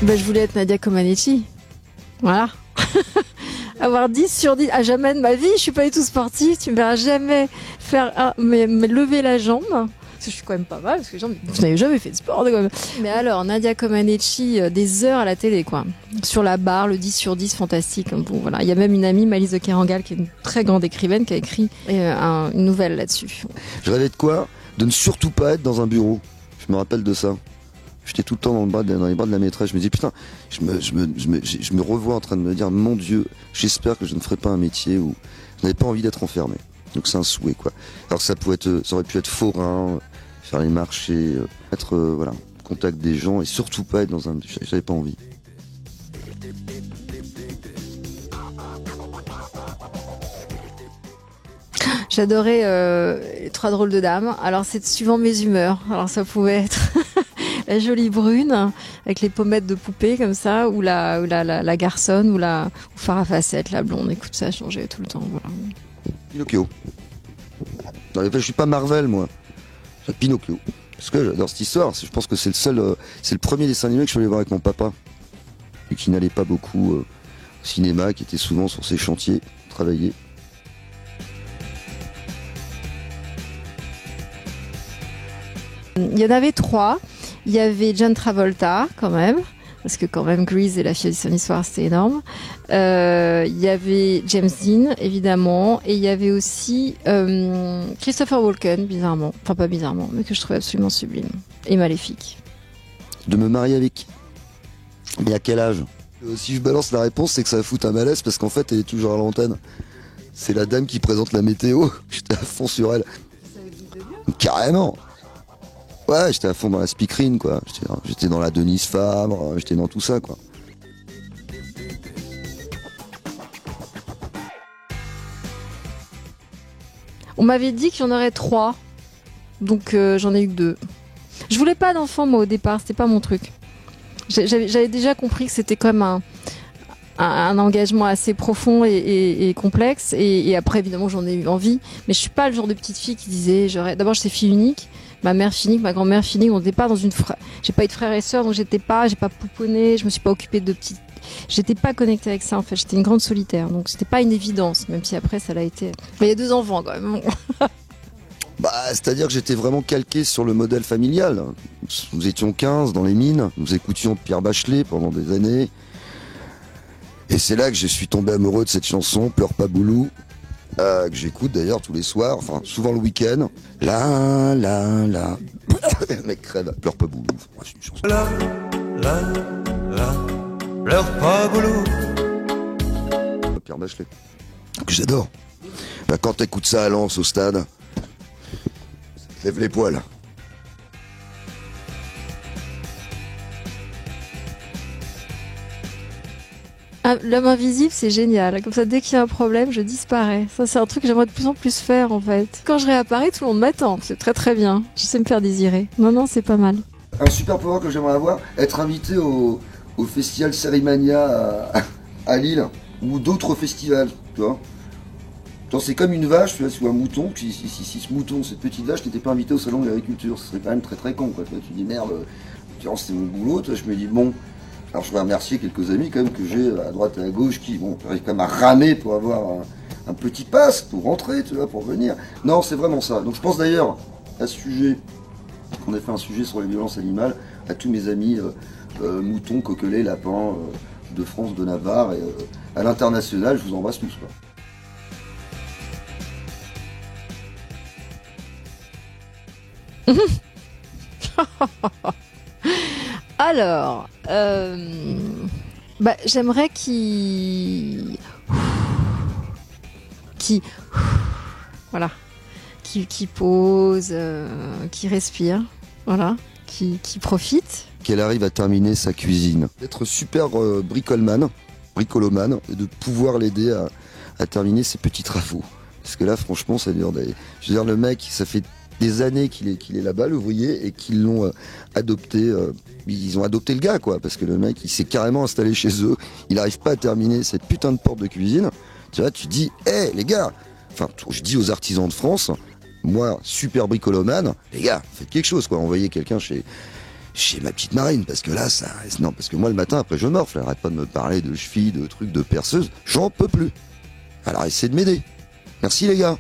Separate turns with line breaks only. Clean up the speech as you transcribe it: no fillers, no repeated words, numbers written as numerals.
Bah, je voulais être Nadia Comaneci. Voilà. Avoir 10 sur 10. À jamais de ma vie, je suis pas du tout sportive. Tu me verras jamais faire me lever la jambe. Parce que je suis quand même pas mal. Parce que vous n'avez jamais fait de sport. Mais alors, Nadia Comaneci, des heures à la télé, quoi. Sur la barre, le 10 sur 10, fantastique. Bon, voilà. Il y a même une amie, Malice de Kerangal, qui est une très grande écrivaine, qui a écrit une nouvelle là-dessus.
Je rêvais de quoi? De ne surtout pas être dans un bureau. Je me rappelle de ça. J'étais tout le temps dans les bras de la maîtresse. Je me dis putain, je me revois en train de me dire mon Dieu, j'espère que je ne ferai pas un métier où je n'avais pas envie d'être enfermé. Donc c'est un souhait, quoi. Alors ça aurait pu être forain, faire les marchés, être voilà, en contact des gens et surtout pas être dans un. J'avais pas envie.
J'adorais les 3 drôles de dames. Alors c'est suivant mes humeurs. Alors ça pouvait être la jolie brune avec les pommettes de poupée comme ça, ou la garçonne, ou Farah Facette, la blonde. Écoute, ça changeait tout le temps. Voilà.
Pinocchio. Dans les faits, je suis pas Marvel, moi. C'est Pinocchio. Parce que j'adore cette histoire. Je pense que c'est le premier dessin animé que je suis allé voir avec mon papa. Et qui n'allait pas beaucoup au cinéma, qui était souvent sur ses chantiers, travailler.
Il y en avait 3. Il y avait John Travolta, quand même. Parce que quand même, Grease et la fille de son histoire, c'était énorme. Il y avait James Dean, évidemment. Et il y avait aussi Christopher Walken, bizarrement. Enfin, pas bizarrement, mais que je trouvais absolument sublime. Et maléfique.
De me marier avec qui? Mais à quel âge? Si je balance la réponse, c'est que ça va foutre un malaise, parce qu'en fait, elle est toujours à l'antenne. C'est la dame qui présente la météo. J'étais à fond sur elle. Carrément. Ouais, j'étais à fond dans la speakerine, quoi. J'étais dans la Denise Fabre, j'étais dans tout ça, quoi.
On m'avait dit qu'il y en aurait 3. Donc j'en ai eu 2. Je voulais pas d'enfant, moi, au départ. C'était pas mon truc. J'avais déjà compris que c'était quand même un engagement assez profond et complexe. Et après, évidemment, j'en ai eu envie. Mais je suis pas le genre de petite fille qui disait... D'abord, j'étais fille unique. Ma mère fille unique, ma grand-mère fille unique. On n'était pas dans une... J'ai pas eu de frères et sœurs, donc j'ai pas pouponné. Je me suis pas occupée de petites... J'étais pas connectée avec ça, en fait. J'étais une grande solitaire. Donc c'était pas une évidence, même si après, ça l'a été. Mais il y a 2 enfants, quand même.
Bah, c'est-à-dire que j'étais vraiment calqué sur le modèle familial. Nous étions 15 dans les mines. Nous écoutions Pierre Bachelet pendant des années. Et c'est là que je suis tombé amoureux de cette chanson, Pleure pas Boulou, que j'écoute d'ailleurs tous les soirs, enfin souvent le week-end. La. Le mec crève, Pleure pas Boulou. C'est une chanson.
La, pleure pas Boulou.
Pierre Bachelet, que j'adore. Bah, quand t'écoutes ça à Lens, au stade, lève les poils.
Ah, l'homme invisible, c'est génial. Comme ça, dès qu'il y a un problème, je disparais. Ça, c'est un truc que j'aimerais de plus en plus faire, en fait. Quand je réapparais, tout le monde m'attend. C'est très très bien. Je sais me faire désirer. Non, c'est pas mal.
Un super pouvoir que j'aimerais avoir, être invité au festival Cérimania à Lille, ou d'autres festivals, tu vois. Genre, c'est comme une vache, tu vois, ou un mouton, puis si ce mouton, cette petite vache n'était pas invitée au salon de l'agriculture, ce serait quand même très très con, quoi. Tu dis merde, c'était mon boulot, toi, je me dis bon. Alors je voudrais remercier quelques amis quand même que j'ai à droite et à gauche qui arrivent quand même à ramer pour avoir un petit pass, pour rentrer, tu vois, pour venir. Non, c'est vraiment ça. Donc je pense d'ailleurs à ce sujet, qu'on a fait un sujet sur les violences animales, à tous mes amis moutons, coquelets, lapins de France, de Navarre, et à l'international, je vous embrasse tous, quoi.
Alors, j'aimerais qu'il pose, qui respire, voilà, qui profite.
Qu'elle arrive à terminer sa cuisine. D'être super bricolomane, et de pouvoir l'aider à terminer ses petits travaux. Parce que là, franchement, ça dure des... Je veux dire, le mec, ça fait des années qu'il est là-bas, l'ouvrier, et qu'ils l'ont adopté. Ils ont adopté le gars, quoi, parce que le mec, il s'est carrément installé chez eux. Il n'arrive pas à terminer cette putain de porte de cuisine. Tu vois, tu dis, hé, les gars, enfin, je dis aux artisans de France, moi, super bricolomane, les gars, faites quelque chose, quoi. Envoyez quelqu'un chez chez ma petite Marine, parce que là, ça... Non, parce que moi, le matin, après, je morfle. Elle arrête pas de me parler de chevilles, de trucs, de perceuses. J'en peux plus. Alors, essayez de m'aider. Merci, les gars.